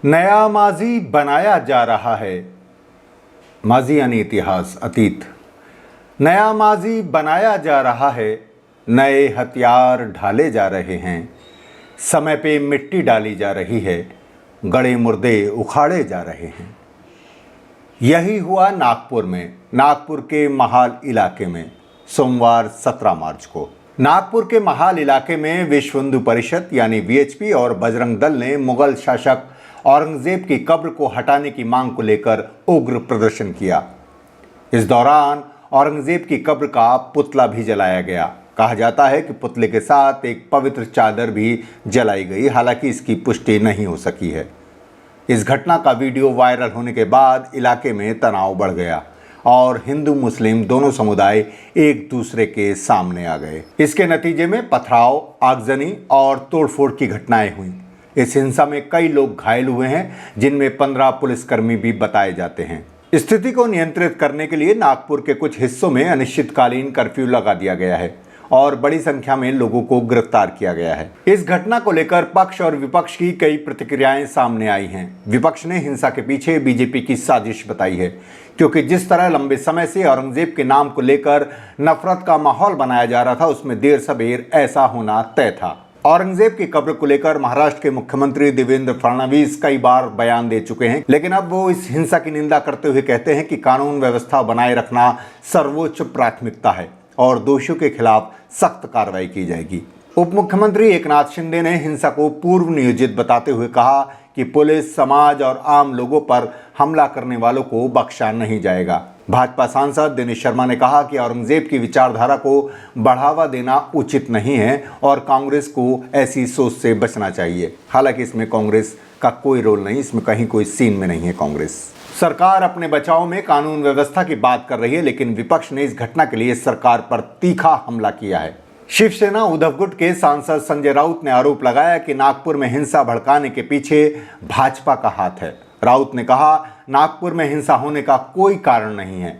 नया माजी बनाया जा रहा है। माजी यानी इतिहास, अतीत। नया माजी बनाया जा रहा है, नए हथियार ढाले जा रहे हैं, समय पे मिट्टी डाली जा रही है, गड़े मुर्दे उखाड़े जा रहे हैं। यही हुआ नागपुर में, नागपुर के महाल इलाके में सोमवार 17 मार्च को। नागपुर के महाल इलाके में विश्व हिंदू परिषद यानी वीएचपी और बजरंग दल ने मुगल शासक औरंगजेब की कब्र को हटाने की मांग को लेकर उग्र प्रदर्शन किया। इस दौरान औरंगजेब की कब्र का पुतला भी जलाया गया। कहा जाता है कि पुतले के साथ एक पवित्र चादर भी जलाई गई, हालांकि इसकी पुष्टि नहीं हो सकी है। इस घटना का वीडियो वायरल होने के बाद इलाके में तनाव बढ़ गया और हिंदू मुस्लिम दोनों समुदाय एक दूसरे के सामने आ गए। इसके नतीजे में पथराव, आगजनी और तोड़फोड़ की घटनाएं हुई। इस हिंसा में कई लोग घायल हुए हैं, जिनमें 15 पुलिसकर्मी भी बताए जाते हैं। स्थिति को नियंत्रित करने के लिए नागपुर के कुछ हिस्सों में अनिश्चितकालीन कर्फ्यू लगा दिया गया है और बड़ी संख्या में लोगों को गिरफ्तार किया गया है। इस घटना को लेकर पक्ष और विपक्ष की कई प्रतिक्रियाएं सामने आई हैं। विपक्ष ने हिंसा के पीछे बीजेपी की साजिश बताई है, क्योंकि जिस तरह लंबे समय से औरंगजेब के नाम को लेकर नफरत का माहौल बनाया जा रहा था, उसमें देर सबेर ऐसा होना तय था। औरंगजेब की कब्र को लेकर महाराष्ट्र के मुख्यमंत्री देवेंद्र फडणवीस कई बार बयान दे चुके हैं, लेकिन अब वो इस हिंसा की निंदा करते हुए कहते हैं कि कानून व्यवस्था बनाए रखना सर्वोच्च प्राथमिकता है और दोषियों के खिलाफ सख्त कार्रवाई की जाएगी। उप मुख्यमंत्री एकनाथ शिंदे ने हिंसा को पूर्व नियोजित बताते हुए कहा कि पुलिस, समाज और आम लोगों पर हमला करने वालों को बख्शा नहीं जाएगा। भाजपा सांसद दिनेश शर्मा ने कहा कि औरंगजेब की विचारधारा को बढ़ावा देना उचित नहीं है और कांग्रेस को ऐसी सोच से बचना चाहिए। हालांकि इसमें कांग्रेस का कोई रोल नहीं, इसमें कहीं कोई सीन में नहीं है। कांग्रेस सरकार अपने बचाव में कानून व्यवस्था की बात कर रही है, लेकिन विपक्ष ने इस घटना के लिए सरकार पर तीखा हमला किया है। शिवसेना उद्धव गुट के सांसद संजय राउत ने आरोप लगाया कि नागपुर में हिंसा भड़काने के पीछे भाजपा का हाथ है। राउत ने कहा, नागपुर में हिंसा होने का कोई कारण नहीं है।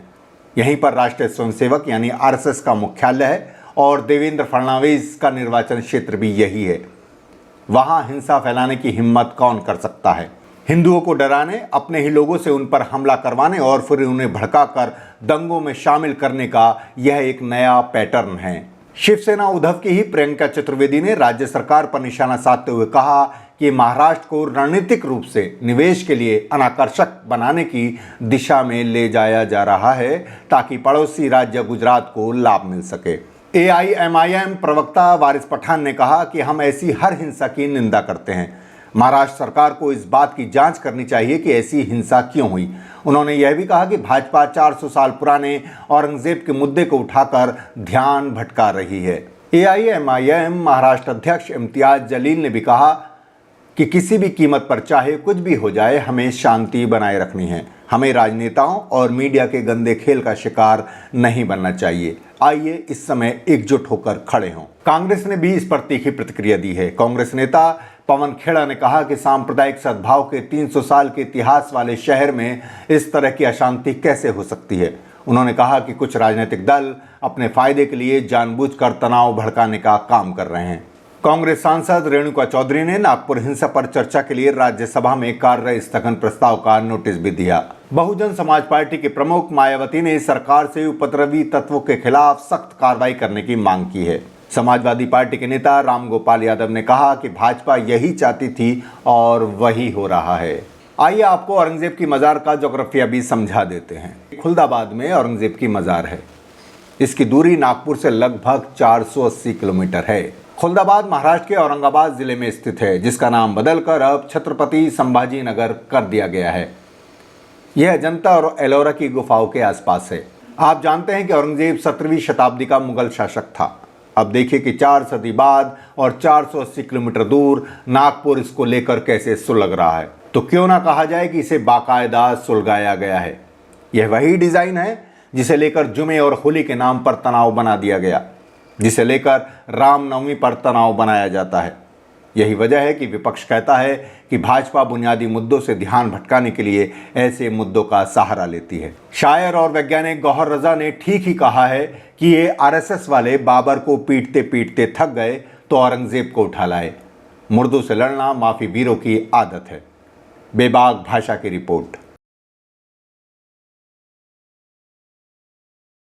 यहीं पर राष्ट्रीय स्वयंसेवक यानी आरएसएस का मुख्यालय है और देवेंद्र फडणवीस का निर्वाचन क्षेत्र भी यही है। वहां हिंसा फैलाने की हिम्मत कौन कर सकता है? हिंदुओं को डराने, अपने ही लोगों से उन पर हमला करवाने और फिर उन्हें भड़काकर दंगों में शामिल करने का यह एक नया पैटर्न है। शिवसेना उद्धव की ही प्रियंका चतुर्वेदी ने राज्य सरकार पर निशाना साधते हुए कहा कि महाराष्ट्र को रणनीतिक रूप से निवेश के लिए अनाकर्षक बनाने की दिशा में ले जाया जा रहा है, ताकि पड़ोसी राज्य गुजरात को लाभ मिल सके। एआईएमआईएम प्रवक्ता वारिस पठान ने कहा कि हम ऐसी हर हिंसा की निंदा करते हैं। महाराष्ट्र सरकार को इस बात की जांच करनी चाहिए कि ऐसी हिंसा क्यों हुई। उन्होंने यह भी कहा कि भाजपा 400 साल पुराने औरंगजेब के मुद्दे को उठाकर ध्यान भटका रही है। एआईएमआईएम महाराष्ट्र अध्यक्ष इम्तियाज जलील ने भी कहा कि किसी भी कीमत पर चाहे कुछ भी हो जाए, हमें शांति बनाए रखनी है। हमें राजनेताओं और मीडिया के गंदे खेल का शिकार नहीं बनना चाहिए। आइए इस समय एकजुट होकर खड़े हों। कांग्रेस ने भी इस पर तीखी प्रतिक्रिया दी है। कांग्रेस नेता पवन खेड़ा ने कहा कि सांप्रदायिक सद्भाव के 300 साल के इतिहास वाले शहर में इस तरह की अशांति कैसे हो सकती है। उन्होंने कहा कि कुछ राजनीतिक दल अपने फायदे के लिए जानबूझकर तनाव भड़काने का काम कर रहे हैं। कांग्रेस सांसद रेणुका चौधरी ने नागपुर हिंसा पर चर्चा के लिए राज्यसभा में कार्य स्थगन प्रस्ताव का नोटिस भी दिया। बहुजन समाज पार्टी के प्रमुख मायावती ने सरकार से उपद्रवी तत्वों के खिलाफ सख्त कार्रवाई करने की मांग की है। समाजवादी पार्टी के नेता राम गोपाल यादव ने कहा कि भाजपा यही चाहती थी और वही हो रहा है। आइए आपको औरंगजेब की मजार का ज्योग्राफिया भी समझा देते हैं। खुलदाबाद में औरंगजेब की मजार है। इसकी दूरी नागपुर से लगभग 480 किलोमीटर है। खुलदाबाद महाराष्ट्र के औरंगाबाद जिले में स्थित है, जिसका नाम बदलकर अब छत्रपति संभाजी नगर कर दिया गया है। यह अजंता और एलोरा की गुफाओं के आसपास है। आप जानते हैं कि औरंगजेब 17वीं शताब्दी का मुगल शासक था। अब देखिए कि 4 सदी बाद और 480 किलोमीटर दूर नागपुर इसको लेकर कैसे सुलग रहा है। तो क्यों ना कहा जाए कि इसे बाकायदा सुलगाया गया है। यह वही डिजाइन है जिसे लेकर जुमे और होली के नाम पर तनाव बना दिया गया, जिसे लेकर रामनवमी पर तनाव बनाया जाता है। यही वजह है कि विपक्ष कहता है कि भाजपा बुनियादी मुद्दों से ध्यान भटकाने के लिए ऐसे मुद्दों का सहारा लेती है। शायर और वैज्ञानिक गौहर रजा ने ठीक ही कहा है कि ये आरएसएस वाले बाबर को पीटते पीटते थक गए तो औरंगजेब को उठा लाए। मुर्दों से लड़ना माफी वीरों की आदत है। बेबाक भाषा की रिपोर्ट।